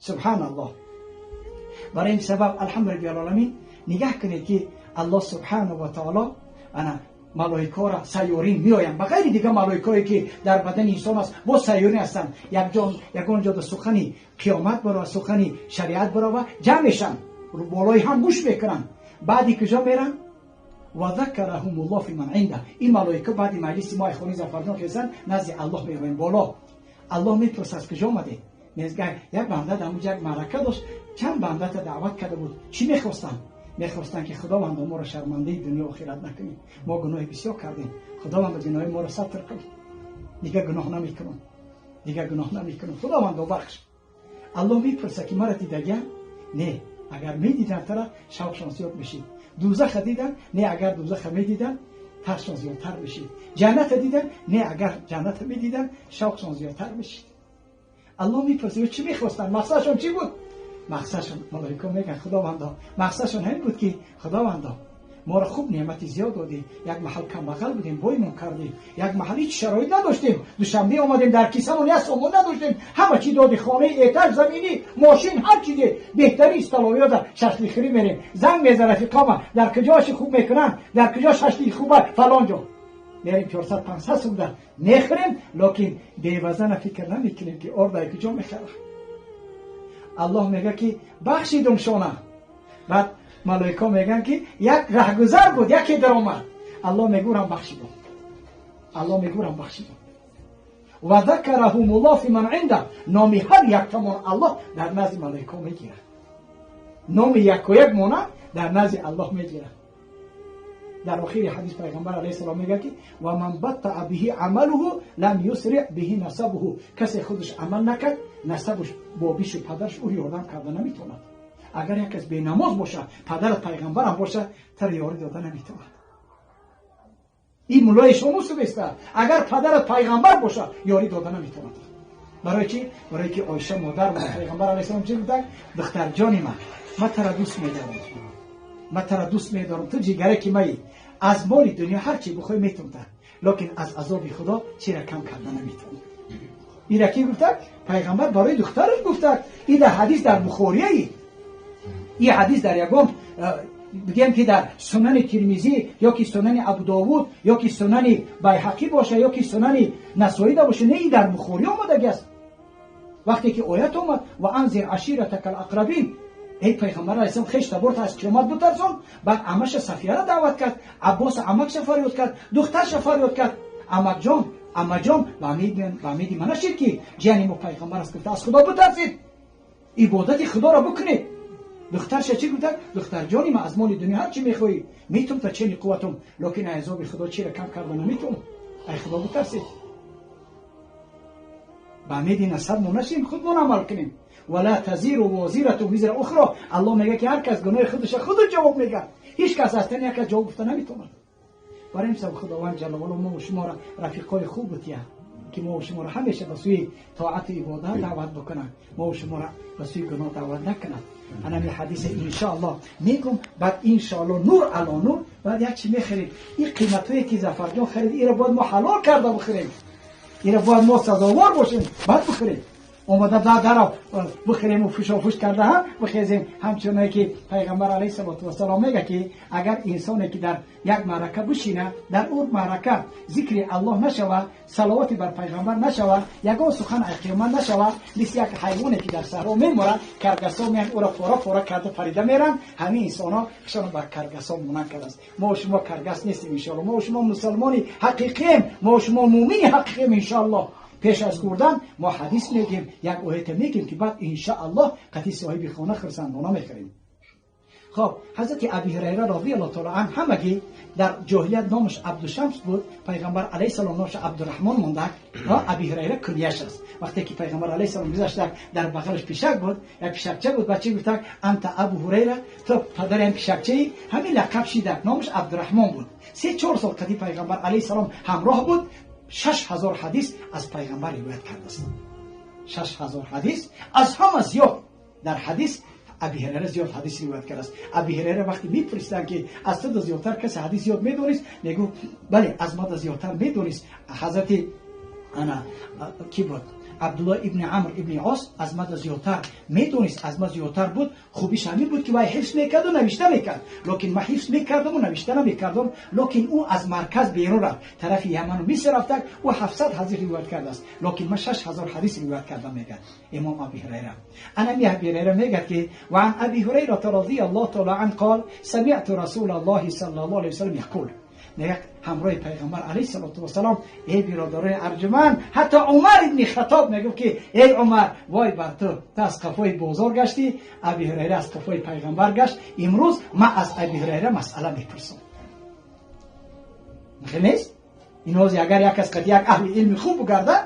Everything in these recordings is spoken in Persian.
سبحان الله. برای این سبب الحمدلله العالمین نگاه کنید که الله سبحانه و تعالی انا ملائکه را سیارین میآیند، بغیر دیگه ملائکه‌ای که در بدن انسان است با سیارین هستند، یکون جا سخنی قیامت برای سخنی شریعت برای جمع میشن، رو بالای هم گوش میکنن. بعدی کجا میرن؟ و ذکرهم الله فی من عنده. این ملائکه بعد مجلس ما خونی زفرجان که هستند نزد الله میروند بالا. الله میپرسه از کجا آمده؟ میگه یک بنده در اونجا یک معرکه داشت، چند بنده تا دعوت کرده بود. چی میخواستن؟ میخواستن که خداوند ما را شرمنده دنیا و آخرت نکنیم، ما گناه بسیار کردیم، خداوند گناه ما را ستر کن، دیگه گناه نمیکنم، دیگه گناه نمیکنم، خداوند بخش. الله میپرسه که مرا دیدگی؟ نه. اگر میدیدن ترا شوقشان زیاد میشید. دوزخ دیدن؟ نه. اگر دوزخ میدیدن ترسشان زیادتر میشید. جنت دیدن؟ نه. اگر جنت میدیدن شوقشان زیادتر میشید. الله میپرسه چی میخواستن؟ مقصدشون چی بود؟ مقصدشون ملائکه میگن خداوندا مقصدشون همین بود که خداوندا ما را خوب نعمت زیاد دادی، یک محل کم بغل بودیم بویمون کردیم، یک محل هیچ شرایط نداشتیم، دوشنبه اومدیم در کیسمون یک سومون نداشتیم، همه چی دادی، خانه، ایتاژ، زمینی، ماشین، هر چیزی بهترین استالویا در ششلیخی میریم، زنگ میزنه رفیقام در کجاش خوب میکنن، در کجا ششلیخ خوبه فلان جا میریم 400 500 سوم میخریم، لکن بی‌وزن فکر نمیکنیم که اردای کجا میخره. الله میگه که بخشیدم شما. بعد ملائکه میگن که یک رهگذر بود، یکی در اومد، الله میگورم بخشیدم، الله میگورم بخشیدم. و ذکرهم الله فی من عنده. نام هر یک تمام الله در نزد ملائکه میگیره، نام یک و یک مونه در نزد الله میگیره. در آخر حدیث پیغمبر علیه السلام میگه که و من بطأ به عمله لم یسرع به نسبه. کسی خودش عمل نکرد نسبش بابیش و پدرش او یادم کرده نمیتونه. اگر یک کس بی نماز باشه پدر پیغمبر هم باشه تر یاری داده نمیتونه. این مولای شما سویسته اگر پدر پیغمبر باشه یاری داده نمیتونه. برای چی؟ برای که عایشه مادر و پیغمبر علیه السلام چی گفت؟ دختر جانی من ترا دوست میدارم، من ترا دوست میدارم، تو جیگره که مایی، از مال دنیا هر چی بخوای میتونی، لکن از عذاب خدا چی را کم کرده نمیتونی. این را کی گفت؟ پیغمبر برای دخترش گفت. این در حدیث در بخاری، این حدیث در یگم بگیم که در سنن ترمذی یا که سنن ابو داوود یا که سنن بیهقی باشه یا که سنن نسائی باشه، نه این در بخاری آمده است. وقتی که آیت اومد و انذر عشیرتک الاقربین، ای پیغمبر علیه السلام خشت برد از قیامت بترسون. بعد عمش صفیه را دعوت کرد، عباس عمکش فریاد کرد، دخترش فریاد کرد، عمک جان فهمیدی من نشید که جانی ما پیغمبر است گفته از خدا بترسید، عبادت خدا را بکنید. دخترش چی گفت؟ دختر جانی من از مال دنیا هر چی میخوای میتونم تا چنین قوتم، لکن عذاب خدا چی را کم کردن نمیتونم. ای خدا بترسید. فهمیدی نسب ما نشیم خودمون عمل کنیم. ولا تزیر وازیره وزر اخرى. الله میگه که هر کس گناه خودش خود جواب میگه، هیچ کس اصلا یک جواب گفته نمیتونه. برای این سبب خداوند جل و علا ما و شما را رفیقای خوب بتیه که ما و شما را همیشه به سوی طاعت و عبادت دعوت بکنه، ما و شما را به سوی گناه دعوت نکنه. انا می حدیث ان شاء الله میگم، بعد ان شاء الله نور علی نور. بعد یک چی میخرید، این قیمتایی که زفرجان خرید این را باید ما حلال کرده بخریم، این را باید ما سزاوار باشیم بعد بخریم. اومده در بخریم و فوش کرده هم بخیزیم. همچنانه که پیغمبر علیه السلام میگه که اگر انسانی که در یک معرکه بشینه، در اون معرکه ذکر الله نشوه، صلوات بر پیغمبر نشوه، یگان سخن قیامت نشوه، مثل یک حیوانی که در صحرا میموره، کرگسا میان او را فورا کرده پریده میرن، همین انسانا خشن بر کرگسا منکر است. ما و شما کرگس نیستیم ان شاء الله، ما و شما مسلمانی حقیقیم، ما و شما مومنی حقیقیم ان شاء الله. پیش از گردن ما حدیث میگیم، یک آیت میگیم که بعد ان شاء الله قطعی صاحب خانه خرسندانه میخریم. خب حضرت ابی هریره رضی الله تعالی عنه همگی در جاهلیت نامش عبدالشمس بود، پیغمبر علیه السلام نامش عبدالرحمن مونده. ابی هریره کنیش است. وقتی که پیغمبر علیه السلام گذشت در بغلش پیشک بود، یک پیشکچه بود، بچه گفت انت ابو هریره، تو پدر این پیشکچه، همین لقب شیده، نامش عبدالرحمن بود. 3-4 سال قدیم پیغمبر علیه السلام همراه بود. 6000 حدیث از پیغمبر روایت کرده است. 6000 حدیث، از همه زیاد در حدیث ابی هریره زیاد حدیث روایت کرده است. ابی هریره وقتی میپرسیدن که از تو زیادتر کسی حدیث یاد میدونست، میگو بله از ما زیادتر میدونست. حضرت انا کی بود؟ عبدالله ابن عمرو ابن عاص از من زیادتر میدونست، از من زیادتر بود. خوبیش همین بود که وای حفظ میکرد و نوشته میکرد، لکن من حفظ میکردم و نوشته نمیکردم. لکن او از مرکز بیرون رفت، طرف یمن و مصر رفت و 700 حدیث روایت کرده است، لکن من 6000 حدیث روایت کردم میگه امام ابی هریره. انا ابی هریره میگه که و عن ابی هریره رضی الله تعالی عنه قال سمعت رسول الله صلی الله علیه و سلم یقول، میگه همراه پیغمبر علیه السلام ای برادرای ارجمند، حتی عمر ابن خطاب میگه که ای عمر وای بر تو از قفای بازار گشتی، ابی هریره از قفای پیغمبر گشت. امروز من از ابی هریره مسئله میپرسم. خیلی نیست اینو اگر یک از یک اهل علم خوب بگرده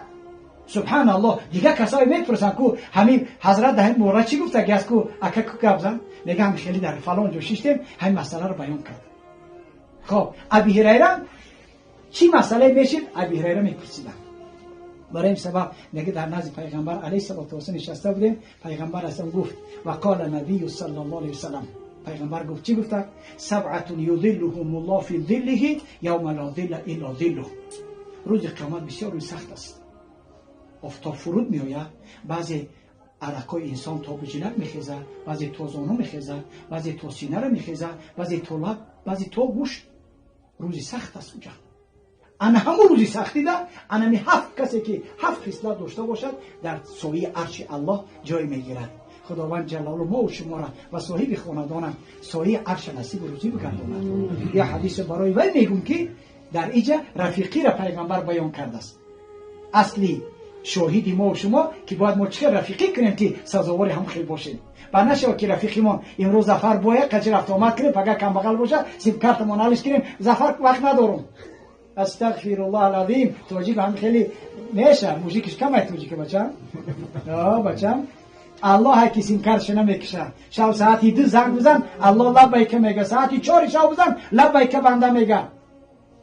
سبحان الله دیگه کسایی میپرسن که همین حضرت ده این مورد چی گفته گست که اکا گفتن میگه هم خیلی در فلان جو شیشتیم همین مسئله رو بیان کرد. خب ابی هریره چی مسئله میشید؟ ابی هریره میپرسیدن. برای این سبب میگه در نزد پیغمبر علیه السلام نشسته بودیم، پیغمبر اصلا گفت و قال نبی صلی الله علیه وسلم، پیغمبر گفت چی گفته؟ سبعه یظلهم الله فی ظله یوم لا ظل الا ظله. روز قیامت بسیار روز سخت است، آفتاب فرود میآید، بعضی عرقای انسان تا به جلد میخیزه، بعضی تا زانو میخیزه، بعضی تا سینه رو میخیزه، بعضی تا لب، بعضی تا گوش. روز سخت است اونجا. انا همون روزی سختی ده، انا می 7 کسی که 7 خصلت داشته باشد در سایه عرش الله جای میگیرد. خداوند جلاله ما و شما را و صاحب خاندانم سایه عرش نصیب روزی بگرداند. یا حدیث برای وی میگم که در اینجا رفیقی را پیغمبر بیان کرده است. اصلی شاهدی ما و شما که باید ما چه رفیقی کنیم که سزاوار هم خیلی باشیم. و نشه که رفیقیمون امروز زفر باید قچ رفت آمد کنیم، اگر کم بغل باشه سیم کارتمون حلش کنیم، زفر وقت ندارم. استغفر الله العظیم. توجیه هم خیلی میشه، موزیکش کمه توجیه بچم. بچم الله کی سیم کارتش نمیکشه. شب ساعتی 2 زنگ بزن الله لبیک میگه، ساعتی 4 شب بزن لبیک بنده میگه.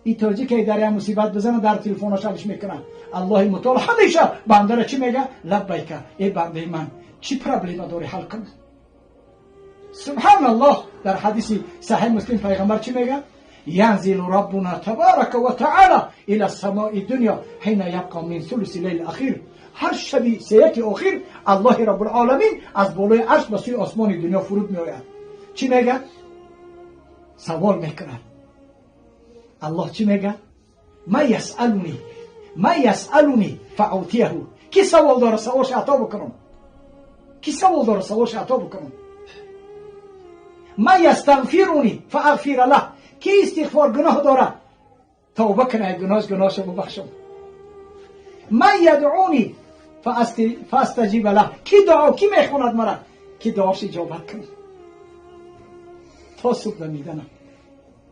این توجیه که در مصیبت بزنه در تلفنش حلش میکنه. الله متعال همیشه بنده را چی میگه؟ لبیک. ای بنده من چی پرابلم داری حل کن. سبحان الله. در حدیث صحیح مسلم پیغمبر چی میگه؟ ينزل ربنا تبارك وتعالى الى السماء الدنيا حين يبقى من ثلث الليل الاخير. هر شب سیاق اخیر الله رب العالمین از بالای عرش به سوی آسمان دنیا فرود میآید. چی میگه؟ سوال میکنه. الله چی میگه؟ ما یسألونی فاعطیه. کی سوال داره سوالش عطا بکنم. کی سوال داره سوالش عطا بکنم. ما یستغفرونی فاغفر له. کی استغفار گناه داره توبه کنه گناهشو ببخشم. ما یدعونی فاستجیب له. کی دعا کی میخوند مرا کی دعاش اجابت کنه. تا صبح نمیدنم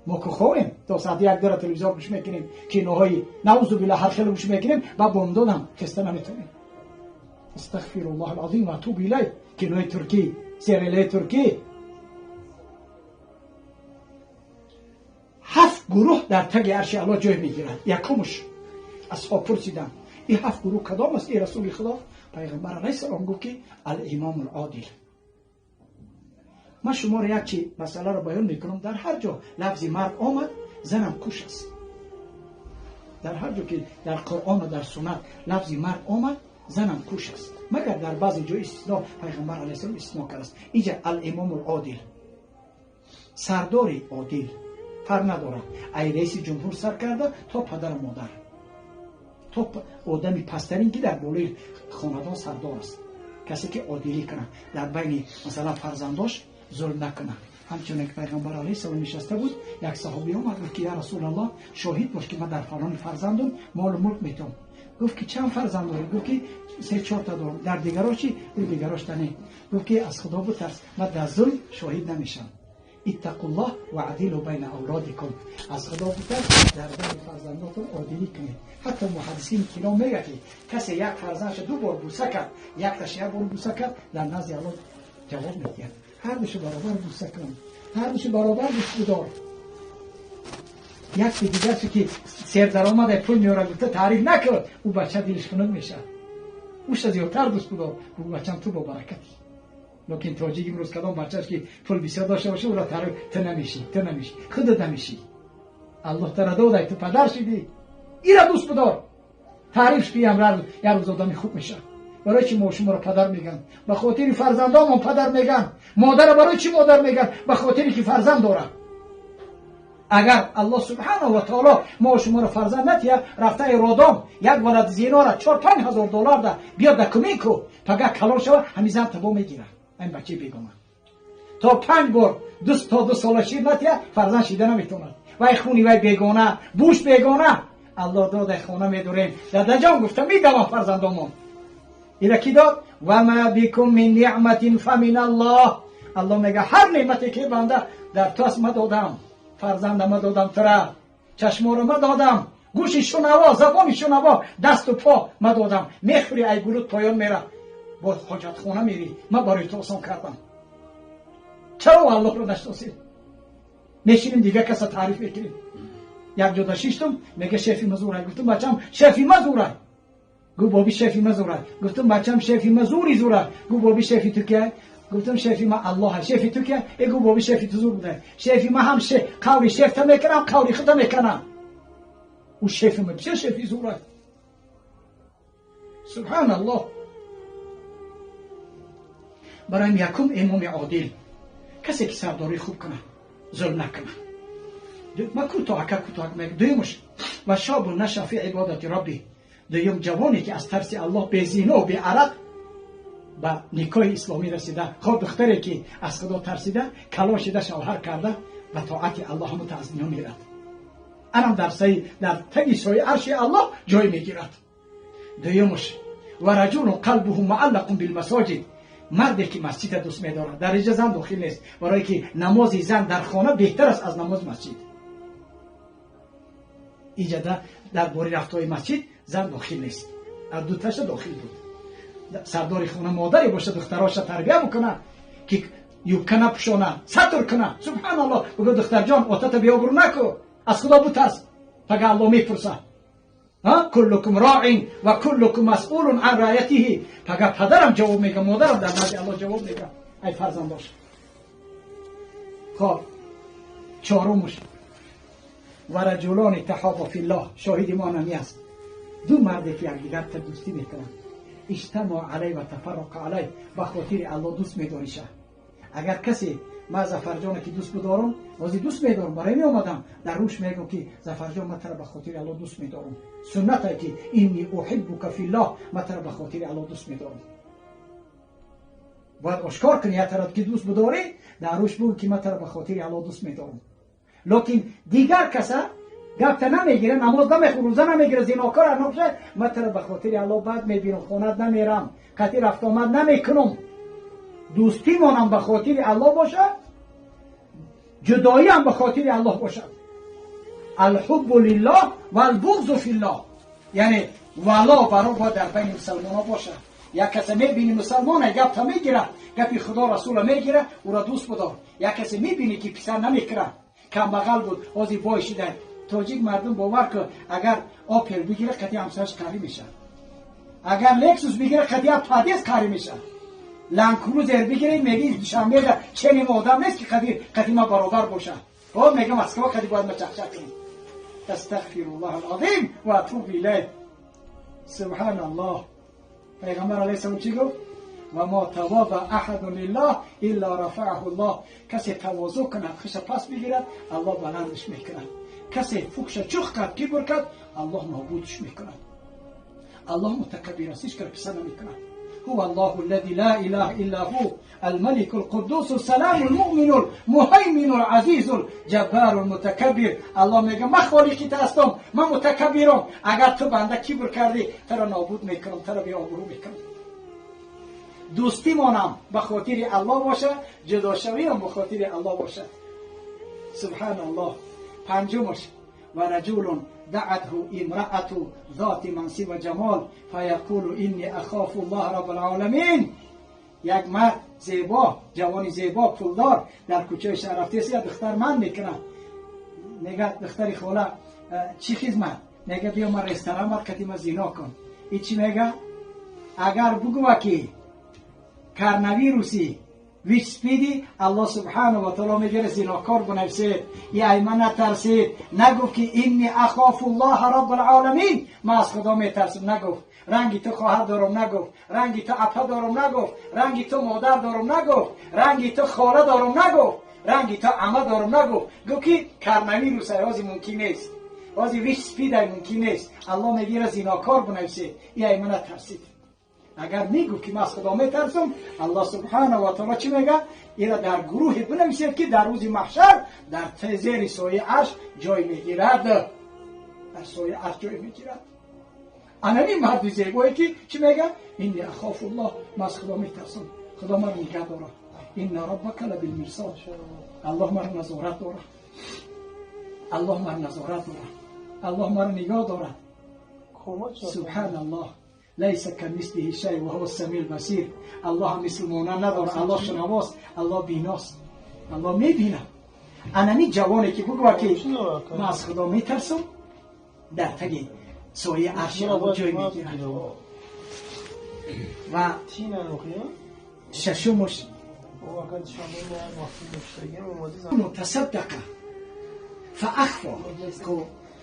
ما که خویم تا ساعت 1 در تلویزیون گوش میکنیم کینوهای نعوذ بالله هر خیلی گوش میکنیم و بامدادم خسته نمیتونیم. استغفر الله العظیم و اتوب الیه. کینوهای ترکی، سریال ترکی 7 گروه در تگ عرش الله جای میگیرند. یکمش اصحاب پرسیدن این 7 گروه کدام است ای رسول خدا؟ پیغمبر علیه السلام گفت که الامام العادل. من شما را یک چی مسئله را بیان میکنم. در هر جا لفظی مرد آمد زنم کش است. در هر جا که در قرآن و در سنت لفظی مرد آمد زنم کش است، مگر در بعضی جای استثناء پیغمبر علیه السلام استثناء کرده است. اینجا الامام العادل، سرداری عادل فر نداره. ای رئیس جمهور سر کرده تا پدر و مادر، تا آدمی پسترین که در بالای خاندان سردار است، کسی که عادلی کنه در بین مثلا فرزنداش ظلم نکنه. همچنین که پیغمبر علیه السلام نشسته بود، یک صحابی اومد که یا رسول الله شاهد باش که من در فلان فرزندم مال و ملک میتم. گفت که چند فرزند داری؟ گفت که 3-4 تا دارم. در دیگراش چی؟ در دیگراش تنه. گفت که از خدا بترس، من در ظلم شاهد نمیشم. اتقوا الله وعدلوا بین اولادکم. از خدا بترس، در بین فرزنداتون عادلی کنید. حتی محدثین کرام میگه که کسی یک فرزندش 2 بار بوسه کرد، یک تاش 1 بار بوسه کرد، در نزد الله جواب میده هر دوشو برابر بوسه کن، هر دوشو برابر دوست بدار. یک دیگه چی که سر درآمد پول میاره گفته تعریف نکرد، او بچه دلش خنک میشه. اوش زیادتر دوست بدار، او بچه‌م تو با برکتی. لکن توجیه امروز کدام بچه‌اش که پول بسیار داشته باشه او را تعریف نمیشی، خودت نمیشی. الله تعالی داده تو پدر شدی، ایرا دوست بدار. تعریفش بیام یه روز آدمی خوب میشه. برای چی ما شما رو پدر میگن؟ به خاطر فرزندام پدر میگن. مادر برای چی مادر میگن؟ به خاطری که فرزند داره. اگر الله سبحانه و تعالی ما شما رو فرزند نتیه، رفته رادام یک ولد زینا را 4-5 هزار دلار ده بیاد در کمیکو پگه کلان شود، همین زن تبا میگیره. این بچه بیگانه تا 5 بار تا 2 سال شیر نتیه فرزند شیده نمیتوند. وای خونی وای بیگانه، بوش بیگانه. الله داده خونه میدوریم. در دجام گفته میدم فرزندامون. اینا کی داد؟ و ما بكم من نعمت فمن الله. الله میگه هر نعمتی که بنده در تو است ما دادم. فرزند ما دادم ترا، چشم رو ما دادم، گوش شنوا، زبان شنوا، دست و پا ما دادم. میخوری ای گلوت پایان میره، با حاجت خونه میری. ما برای تو آسان کردم. چرا الله رو نشناسید؟ میشینیم دیگه کسا تعریف میکنیم. یک جا داشتم میگه شفی مزوره. گفتم بچم شفی مزوره. گو بابی شفی مزوره. گفتم بچم شفی مزوری زوره. گو بابی شفی تو که؟ گفتم شفی ما الله. شفی تو که؟ گو بابی شفی تو زور بوده. شفی ما هم قوری شفت میکنم، قوری خدا میکنم. او شفی ما چه شفی زوره؟ سبحان الله. برای یکم امام عادل، کسی که سرداری خوب کنه، ظلم نکنه. ما کوتاه میگه. دویمش و شاب نشا فی عبادت ربی. دویم جوانی که از ترس الله به زنا و به عرق به نکاح اسلامی رسیده. خود دختری که از خدا ترسیده، کلا شده، شوهر کرده، به طاعت الله هم تعظیم میرد. انم در تگی سایه عرش الله جای میگیرد. دویمش و رجل قلبه معلق بالمساجد. مردی که مسجد دوست می‌دارد، در اینجا زن داخل نیست، برای که نماز زن در خانه بهتر است از نماز مسجد. اینجا در باری رفتهای مسجد زن داخل نیست، از دو تاش داخل بود. سردار خانه مادری باشه، دختراش تربیت میکنه که یوکنه پشانه، ستر کنه. سبحان الله. بگو دختر جان آتت بیا برو نکو، از خدا بود است. پگه الله میپرسه کلکم راعین و کلکم مسئول عن رعیته. پگه پدرم جواب میگه، مادرم در نزد الله جواب میگه. ای فرزند باش. خب چهارمش و رجلان تحابا فی الله. شاهد ما نمی است. دو مرد که یکدیگر تا دوستی میکنن، اجتماع علی و تفرق علی، به خاطر الله دوست میداریشه. اگر کسی ما زفرجان که دوست بدارم، واسه دوست میدارم، برای می اومدم در روش میگم که زفرجان ما تر به خاطر الله دوست میدارم. سنته که اینی احبک فی الله، ما تر به خاطر الله دوست میدارم. باید آشکار کنی هر طرف که دوست بداری، در روش بگو که ما تر به خاطر الله دوست میدارم. لیکن دیگر کسا گفت نمیگیره، نماز نمیخونه، روزه نمیگیره، زیناکار نمیشه، ما تر به خاطر الله بعد میبینم، خونت نمیرم، قطعی رفت آمد نمیکنم. دوستی مانم به خاطر الله باشه، جدایی هم به خاطر الله باشه. الحب لله و البغض فی الله. یعنی ولا برابر در بین مسلمان ها باشه. یک کسی میبینی مسلمانه گپ تا میگیره، گپی خدا رسول میگیره، او را دوست بدار. یک کسی میبینی که پسر نمیکره، کم بغل بود، آزی بایشیده. تاجیک مردم باور که اگر آپل بگیره قطعی همسرش کاری میشه، اگر لکسوس بگیره قطعی پادیس کاری میشه. لانکروز بگیره میگی دوشنبه چنین آدم نیست که قطعی ما برابر باشه. او میگم اسکا قطعی باید ما چخچک کنیم. استغفر الله العظیم و اتوب الیه. سبحان الله. پیغمبر علیه السلام چی گفت؟ و ما تواضع احد لله الا رفعه الله. کسی تواضع کنه خش پس بگیرد، الله بلندش میکنه. کسی فوکش چخ کرد، کبر کرد، الله نابودش میکنه. الله متکبر است، هیچ کار پسند نمیکنه. هو الله الذي لا اله الا هو الملك القدوس السلام المؤمن المهيمن العزيز الجبار المتكبر. الله میگه من خالقی هستم، من متکبرم. اگر تو بنده کبر کردی، تو را نابود میکنم، تو را بی آبرو میکنم. دوستی مانم به خاطر الله باشه، جدا شوی هم به خاطر الله باشه. سبحان الله. پنجمش و رجل دعته امرأة ذات منصب و جمال فیقول اینی اخاف الله رب العالمین. یک مرد زیبا، جوانی زیبا، پولدار در کوچه شهر رفته است، دختر من میکنه، میگه دختری خوله چی خدمت؟ میگه بیا ما رستوران ما کتیم زینا کن. این چی میگه؟ اگر بگو که کرنویروسی ویسپیدی الله سبحانه و تعالی میگه زناکار بنویسید. یا ایمن نترسید، نگفت که اینی اخاف الله رب العالمین، ما از خدا میترسم، نگفت رنگی تو خواهر دارم، نگفت رنگی تو اپا دارم، نگفت رنگی تو مادر دارم، نگفت رنگی تو خاله دارم، نگفت رنگی تو عمه دارم، نگفت. گفت که کرنمی رو سرازی ممکن نیست، بازی ویسپیدی ممکن نیست. الله میگه زناکار بنویسید. یا ایمن نترسید. اگر میگو که من از خدا میترسم، الله سبحانه و تعالی چی میگه؟ اینا در گروه بنویسید که در روز محشر در زیر سایه عرش جای میگیرد. در سایه عرش جای میگیرد. انمی مرد زیبایی که چی میگه؟ اینی اخاف الله، من از خدا میترسم، خدا من نگه داره. این ربک لبالمرصاد، الله من نظارت داره، الله من نظارت داره، الله من نگاه داره. سبحان الله، لیس کمثله شیء و هو السمیع البصیر. الله مثل مانند نداره، الله شنواست، الله بیناست، الله میبینه. انمی جوانی که بگوه که من از خدا میترسم، در تگی سایه عرش الله جای میگیرد. و ششمش تصدق فاخفى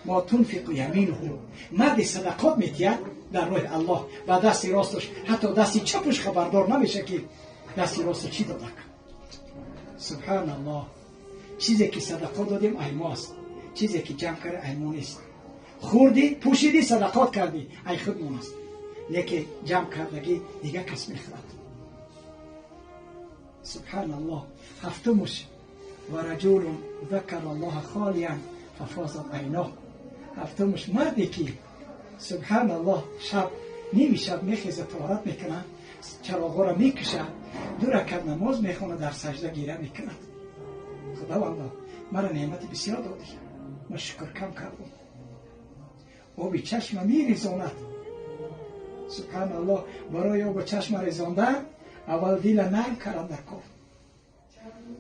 ما تنفق یمینه، مرد صدقات میتید در راه الله و دست راستش، حتی دست چپش خبردار نمیشه که دست راست چی داده. سبحان الله. چیزی که صدقات دادیم ای ماست، چیزی که جمع کرده ای ما نیست. خوردی پوشیدی صدقات کردی ای خودمون است، لیکن جمع کردگی دیگه کس میخورد. سبحان الله. هفتمش و رجل ذکر الله خالیا ففاضت عیناه. هفتمش مردی که سبحان الله شب نیمی شب میخیزه طهارت میکنه، چراغا را میکشه، دو رکعت نماز میخونه، در سجده گیره میکنه. خداوندا مرا نعمت بسیار دادی، من شکر کم کردم. آبی چشم میریزاند. سبحان الله. برای آب چشم ریزانده اول دل نرم کردن در کار.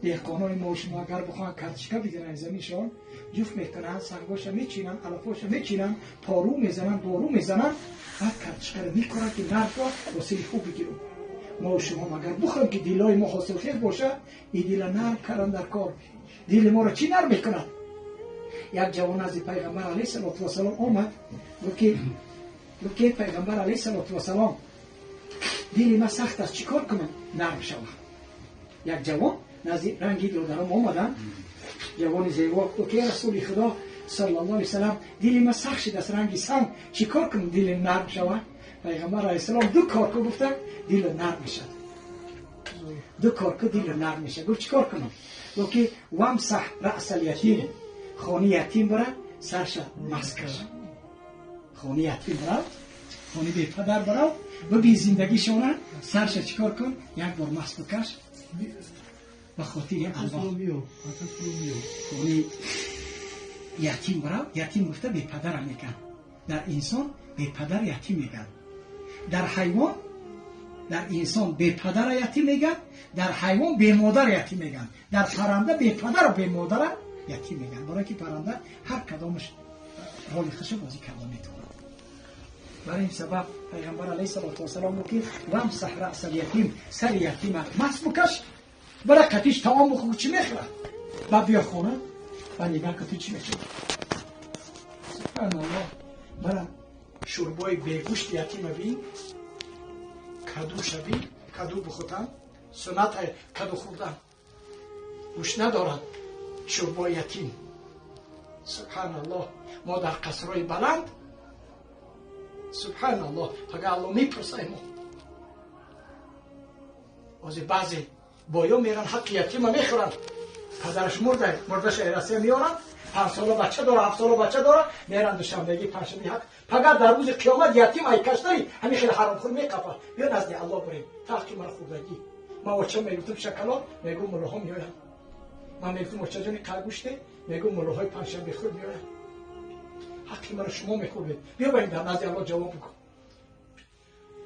دهقانای ما و شما اگر بخواهن کارچکه بگیرن زمینشان، جفت میکنن، سنگاش میچینن، علفاش میچینن، پارو میزنن، دارو میزنن، بعد کارچکه رو میکنن که نرم واسه خوب بگیرن. ما و شما اگر بخواهیم که دلای ما حاصل خیر باشه، این دل نرم کردن در کار. دل ما رو چی نرم میکنن؟ یک جوان از پیغمبر علیه السلام آمد، گفت که پیغمبر علیه السلام دل ما سخت است، چیکار کنم نرم شود؟ یک جوان نزدیک رنگی دلدارم آمدن، جوان زیبا، گفت که رسول خدا صلی الله علیه وسلم دل ما سخت شده است، رنگی سنگ، چیکار کنم دل نرم شود؟ پیغمبر علیه السلام دو کار کو گفته دل نرم میشد. دو کار کو دل نرم میشه. گفت چیکار کنم؟ گفت که وامسح رأس الیتیم، خانه یتیم برای سرش مسح کن. خانه یتیم برای، خانه بی پدر برای و بی زندگی شونه سرش چیکار کن؟ یک بار مسح بکش و خاطر الله. خانه یتیم برای، یتیم گفته بی پدر هم میگن. در انسان بی پدر یتیم میگن، در حیوان، در انسان بی پدر یتیم میگن، در حیوان بی مادر یتیم میگن، در پرنده بی پدر و بی مادر یتیم میگن. برای که پرنده هر کدامش رول خودش بازی کرده میتونه. برای این سبب پیغمبر علیه السلام گفت وامسح رأس الیتیم، سر یتیم مسح بکش، برای کتیش تمام بخور چی میخوره، بعد بیا خونه و نگاه که تو چی میخوره. سبحان الله. برای شوربای بیگوشت یتیم بین، کدو شبی، کدو بخورن، سنت کدو خوردن، گوش ندارن، شوربای یتیم. سبحان الله. ما در قصرهای بلند، سبحان الله، فقط الله میپرسه ما. از بعضی بایا میرن حق یتیم میخورن، پدرش مرده، مردش ایرسیه میارن، 5 ساله بچه داره، 7 ساله بچه داره، میرن دوشنبگی پنجشنبه حق، فقط در روز قیامت یتیم ای کشتاری همین خیلی حرام خور میکپه. بیا نزد الله بریم، تاکه من خوردگی. ما وچه میگفتم شکلات، میگم ملوها میایم. من میگفتم وچه جانی کارگوشته، میگم ملوهای پنجشنبه خود میایم. حقی من شما میخورید. بیا بریم در نزد الله جواب بکن.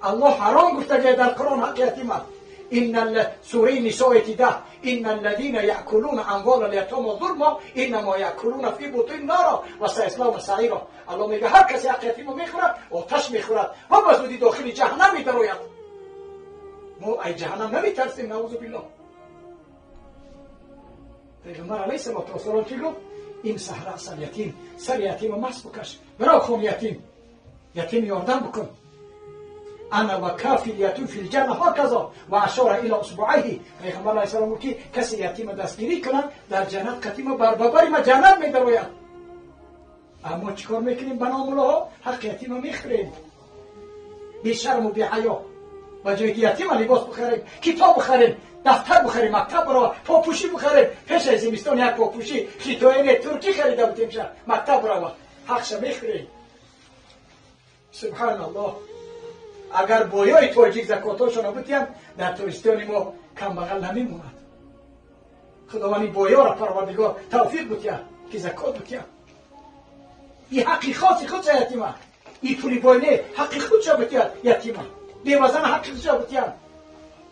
الله حرام گفته که در قرآن حق یتیم است. ان سوره نساء 10 ان الذين ياكلون اموال اليتامى ظلما انما ياكلون في بطون نارا وسيصلون سعيرا. الله میگه هر کسی حق یتیم میخورد آتش میخورد و بزودی داخل جهنم میدروید. ما ای جهنم نمیترسیم، نعوذ بالله. پیغمبر علیه الصلاه و السلام چی گفت؟ این سهر اصل یتیم، سر یتیم مس بکش، برو خون یتیم یاردن بکن. انا و کافی یتیم فی الجنه هکذا و اشار الی اصبعیه. پیغمبر علیه السلام گفت که کسی یتیم دستگیری کنه در جنت قطیم بر ببری ما جنت میدروید. اما چیکار میکنیم؟ بنا مولا حق یتیم میخوریم، بی شرم و بی حیا. با جایی که یتیم لباس بخریم، کتاب بخریم، دفتر بخریم، مکتب برو، پاپوشی بخریم. پیش از زمستان یک پاپوشی خیتوین ترکی خریده بودیم شه مکتب برو، حقش میخوریم. سبحان الله. اگر بایای تاجیک زکاتاشون بودیم در تورستان ما کم بغل نمیموند. خداوندی بایا را پروردگار توفیق بودیم که زکات بودیم. این حقی خاصی خود یتیمه، این پولی باینه حقی خودش بودیم یتیمه، بیوزن حقی خودش بودیم.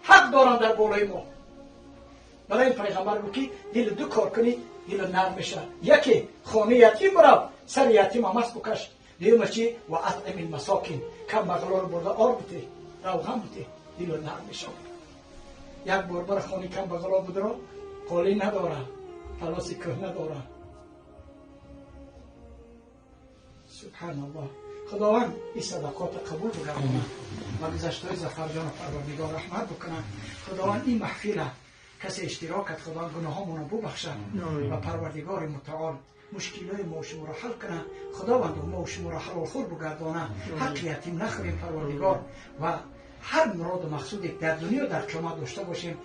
حق دارن در بالای ما. برای این پیغمبر گفت که دل دو کار کنی دل نرم میشه. یکی خانه یتیم برو، سر یتیم مس بکش. دیگه چی؟ و اطعم المساکین، کم بغلا رو برده آرد بده، روغن بده، دل نرم میشه. یک بار بر خانه کم بغلا بود رو قالی نداره، پلاسی که نداره. سبحان الله. خداوند این صدقات قبول بگردونه و گذشته‌های ظفرجان پروردگار رحمت بکنه. خداوند این محفل کسی اشتراکت خداوند گناهامونو ببخشه و پروردگار متعال مشکلات ما و شما را حل کنه. خداوند ما و شما را حلال خور بگردانه. حق یتیم نخوریم پروردگار و هر مراد و مقصودی در دنیا و در قیامت داشته باشیم.